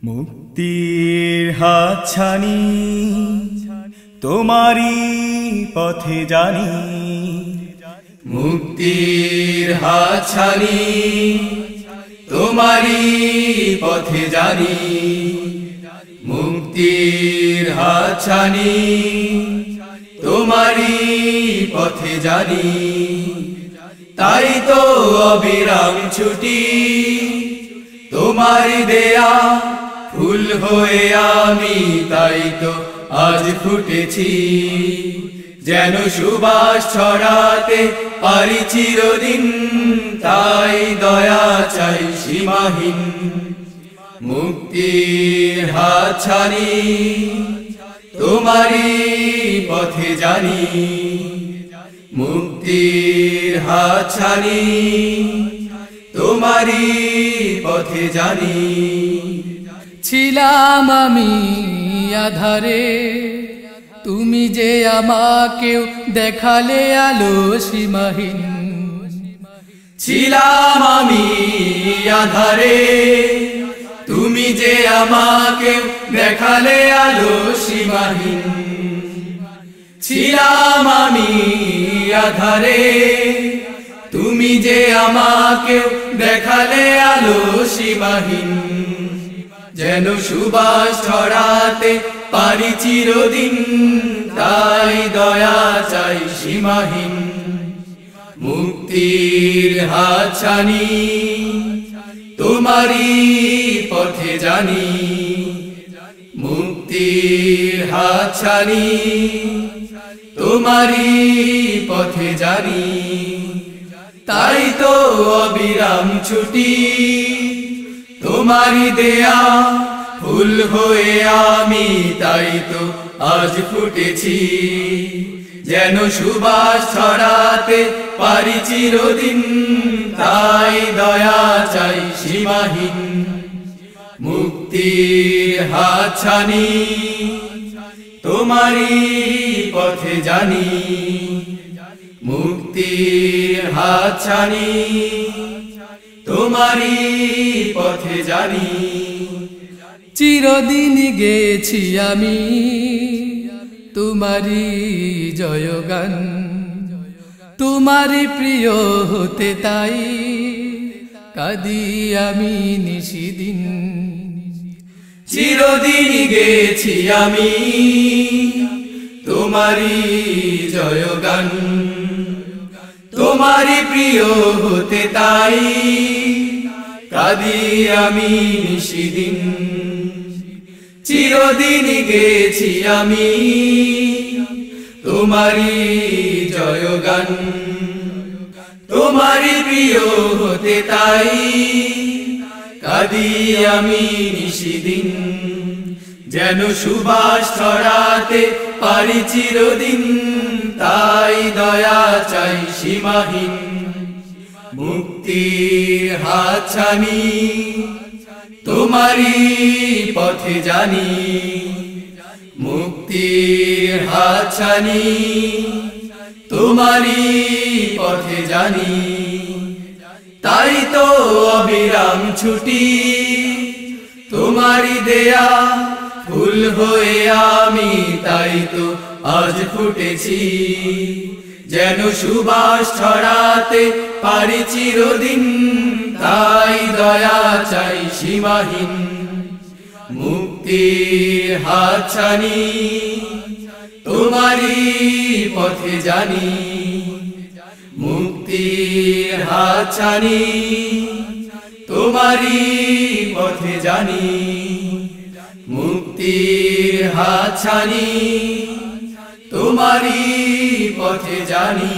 মুক্তির হাতছানি তোমারি পথে জানি, মুক্তির হাতছানি তোমারি পথে জানি, মুক্তির হাতছানি তোমারি পথে জানি। তাই তো অবিরাম ছুটি তোমার দেয়া ফুল হয়ে আমি, তাই তো আজ ফুটেছি যেন সুবাস ছড়াতে পারি চিরদিন। তাই দয়া চাই সীমাহীন, মুক্তির হাতছানি তোমারি পথে জানি, মুক্তির হাতছানি তোমারি পথে জানি। ছিলাম আমি আধারে, তুমি যে আমাকেও দেখালে আলো সীমাহীন। ছিলাম আমি আধারে, তুমি যে আমাকেও দেখালে আলো সীমাহীন। ছিলাম আমি আধারে, তুমি যে আমাকেও দেখালে আলো সীমাহীন। যেন সুবাস ছড়াতে পারি চিরদিন, তাই দয়া চাই সীমাহীন। মুক্তির হাতছানি তোমারি পথে জানি, মুক্তির হাতছানি তোমারি পথে জানি। তাই তো অবিরাম ছুটি তোমারি দেয়া ফুল হয়ে আমি, তাই তো আজ ফুটেছি যেন সুবাস ছড়াতে পারি চিরদিন। তাই দয়া চাই সীমাহীন, মুক্তির হাতছানি তোমারি পথে জানি, মুক্তির হাতছানি তোমারি পথে জানি। চিরদিন গেছি আমি তোমারি জয়গান, তোমারি প্রিয় হতে তাই কাঁদি আমি নিশিদিন। চিরদিন গেছি আমি তোমারি জয়গান, তোমারি প্রিয় হতে তাই কাঁদি আমি নিশিদিন। চিরদিন গেছি আমি তোমারি জয়গান, তোমারি প্রিয় হতে তাই কাঁদি আমি নিশিদিন। যেন সুবাস ছড়াতে পারি চিরদিন, তাই দয়া চাই সীমাহীন। মুক্তির হাতছানি তোমারি পথে জানি, মুক্তির হাতছানি তোমারি পথে জানি। তাই তো অবিরাম ছুটি তোমারি দেয়া ফুল হয়ে আমি, তাই তো আজ ফুটেছি যেন সুবাস ছড়াতে পারি চিরদিন। তাই দয়া চাই সীমাহীন, মুক্তির হাতছানি তোমারি পথে জানি, মুক্তির হাতছানি তোমারি পথে জানি, মুক্তির হাতছানি তোমারি পথে জানি।